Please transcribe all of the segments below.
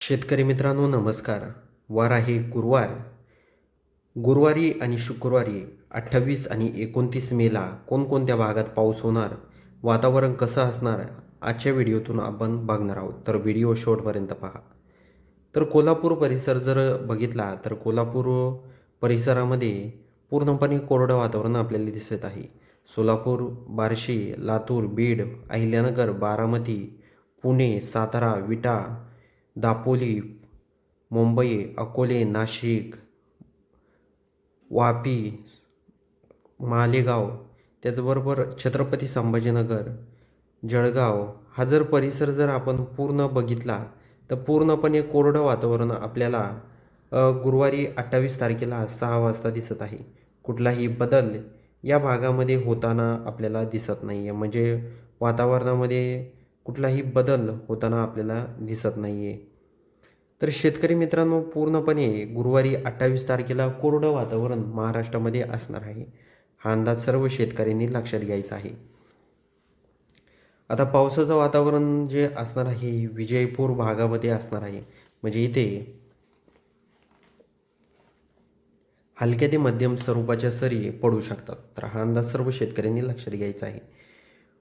शेतकरी मित्रांनो नमस्कार. वार आहे गुरुवार. गुरुवारी आणि शुक्रवारी 28 आणि 29 मेला कोणकोणत्या भागात पाऊस होणार, वातावरण कसं असणार, आजच्या व्हिडिओतून आपण बघणार आहोत. तर व्हिडिओ शेवटपर्यंत पहा. तर कोल्हापूर परिसर जर बघितला तर कोल्हापूर परिसरामध्ये पूर्णपणे कोरडं वातावरण आपल्याला दिसत आहे. सोलापूर, बार्शी, लातूर, बीड, अहिल्यानगर, बारामती, पुणे, सातारा, विटा, दापोली, मुंबई, अकोले, नाशिक, वापी, मालेगाव, त्याचबरोबर छत्रपती संभाजीनगर, जळगाव हा जर परिसर जर आपण पूर्ण बघितला तर पूर्णपणे कोरडं वातावरण आपल्याला गुरुवारी 28 तारखेला 6 वाजता दिसत आहे. कुठलाही बदल या भागामध्ये होताना आपल्याला दिसत नाही आहे. म्हणजे वातावरणामध्ये कुठलाही बदल होताना आपल्याला दिसत नाही आहे. तर शेतकरी मित्रांनो पूर्णपणे गुरुवारी 28 तारखेला कोरडं वातावरण महाराष्ट्रामध्ये असणार आहे. हा अंदाज सर्व शेतकऱ्यांनी लक्षात घ्यायचा आहे. आता पावसाचं वातावरण जे असणार आहे विजयपूर भागामध्ये असणार आहे. म्हणजे इथे हलक्या ते मध्यम स्वरूपाच्या सरी पडू शकतात. तर हा अंदाज सर्व शेतकऱ्यांनी लक्षात घ्यायचा आहे.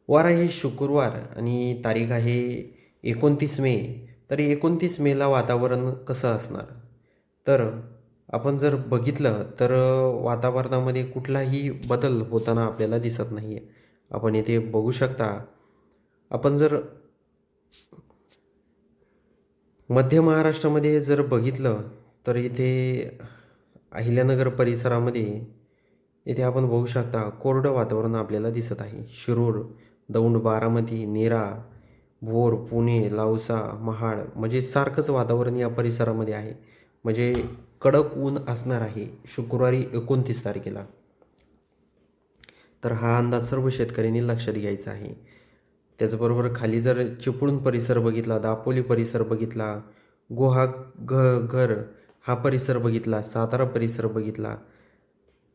वार आहे शुक्रवार आणि तारीख आहे 29 मे. तर 29 मेला वातावरण कसं असणार? तर आपण जर बघितलं तर वातावरणामध्ये कुठलाही बदल होताना आपल्याला दिसत नाही आहे. आपण इथे बघू शकता. आपण जर मध्य महाराष्ट्रामध्ये जर बघितलं तर इथे अहिल्यानगर परिसरामध्ये इथे आपण बघू शकता कोरडं वातावरण आपल्याला दिसत आहे. शिरूर, दौंड, बारामती, नीरा, भोर, पुणे, lausa, महाड म्हणजे सारखंच वातावरण या परिसरामध्ये आहे. म्हणजे कडक ऊन असणार आहे शुक्रवारी 29 तारखेला. तर हा अंदाज सर्व शेतकऱ्यांनी लक्षात घ्यायचा आहे. त्याचबरोबर खाली जर चिपळूण परिसर बघितला, दापोली परिसर बघितला, घर हा परिसर बघितला, सातारा परिसर बघितला,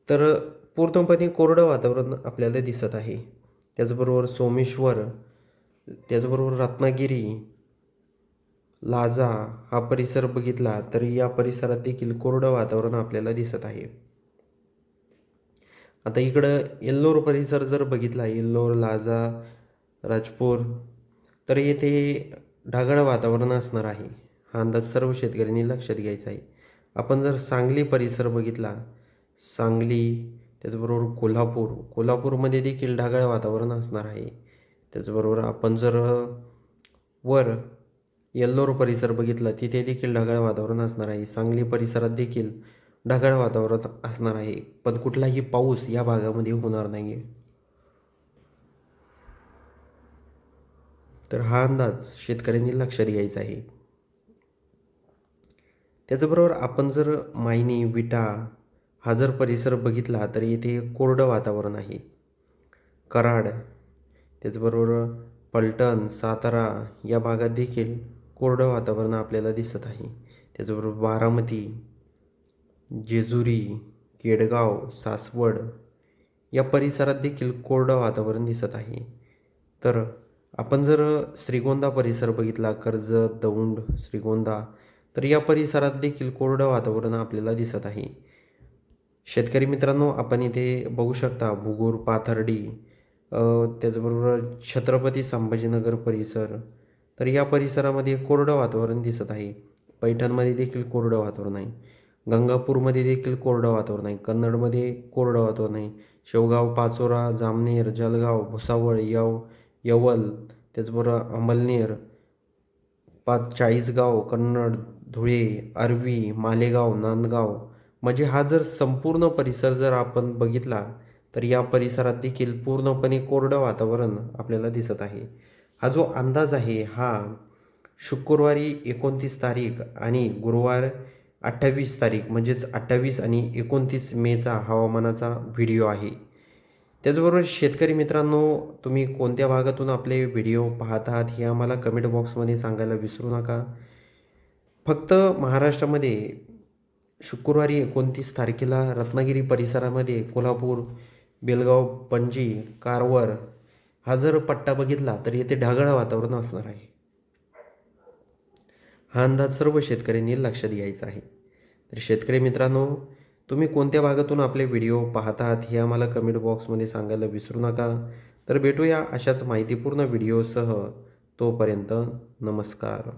तर पूर्णपणे कोरडं वातावरण आपल्याला दिसत आहे. त्याचबरोबर सोमेश्वर, त्याचबरोबर रत्नागिरी, लाजा हा परिसर बघितला तर या परिसरात देखील कोरडं वातावरण आपल्याला दिसत आहे. आता इकडं येल्लोर परिसर जर बघितला, येल्लोर, लाजा, राजपूर, तर येथे ढगाळ वातावरण असणार आहे. हा अंदाज सर्व शेतकऱ्यांनी लक्षात घ्यायचा आहे. आपण जर सांगली परिसर बघितला, सांगली, त्याचबरोबर कोल्हापूरमध्ये देखील ढगाळ वातावरण असणार आहे. त्याचबरोबर आपण जर वर येल्लोर परिसर बघितला, तिथे देखील ढगाळ वातावरण असणार आहे. सांगली परिसरात देखील ढगाळ वातावरण असणार आहे. पण कुठलाही पाऊस या भागामध्ये होणार नाही आहे. तर हा अंदाज शेतकऱ्यांनी लक्षात घ्यायचा आहे. त्याचबरोबर आपण जर मायनी, विटा हा जर परिसर बघितला तर येथे कोरडं वातावरण आहे. कराड, त्याचबरोबर पलटण, सातारा या भागात देखील कोरडं वातावरण आपल्याला दिसत आहे. त्याचबरोबर बारामती, जेजुरी, केडगाव, सासवड या परिसरात देखील कोरडं वातावरण दिसत आहे. तर आपण जर श्रीगोंदा परिसर बघितला, कर्जत, दौंड, श्रीगोंदा, तर या परिसरात देखील कोरडं वातावरण आपल्याला दिसत आहे. शेतकरी मित्रांनो आपण इथे बघू शकता भुगूर, पाथर्डी, त्याचबरोबर छत्रपती संभाजीनगर परिसर, तर या परिसरामध्ये कोरडं वातावरण दिसत आहे. पैठणमध्ये देखील कोरडं वातावरण आहे. गंगापूरमध्ये देखील कोरडं वातावरण आहे. कन्नडमध्ये कोरडं वातावरण आहे. शेवगाव, पाचोरा, जामनेर, जळगाव, भुसावळ, यवल, त्याचबरोबर अंमळनेर, चाळीसगाव, कन्नड, धुळे, आर्वी, मालेगाव, नांदगाव म्हणजे हा जर संपूर्ण परिसर जर आपण बघितला तर या परिसरात देखील पूर्णपणे कोरडं वातावरण आपल्याला दिसत आहे. हा जो अंदाज आहे हा शुक्रवारी 29 तारीख आणि गुरुवार 28 तारीख म्हणजेच 28 आणि 29 मेचा हवामानाचा व्हिडिओ आहे. त्याचबरोबर शेतकरी मित्रांनो तुम्ही कोणत्या भागातून आपले व्हिडिओ पाहत आहात हे आम्हाला कमेंट बॉक्समध्ये सांगायला विसरू नका. फक्त महाराष्ट्रामध्ये शुक्रवारी 29 तारखेला रत्नागिरी परिसरामध्ये कोल्हापूर, बेलगाव, पणजी, कारवार हा जर पट्टा बघितला तर येथे ढगाळ वातावरण असणार आहे. हा अंदाज सर्व शेतकऱ्यांनी लक्षात घ्यायचा आहे. तर शेतकरी मित्रांनो, तुम्ही कोणत्या भागातून आपले व्हिडिओ पाहतात हे आम्हाला कमेंट बॉक्समध्ये सांगायला विसरू नका. तर भेटूया अशाच माहितीपूर्ण व्हिडिओसह. तोपर्यंत नमस्कार.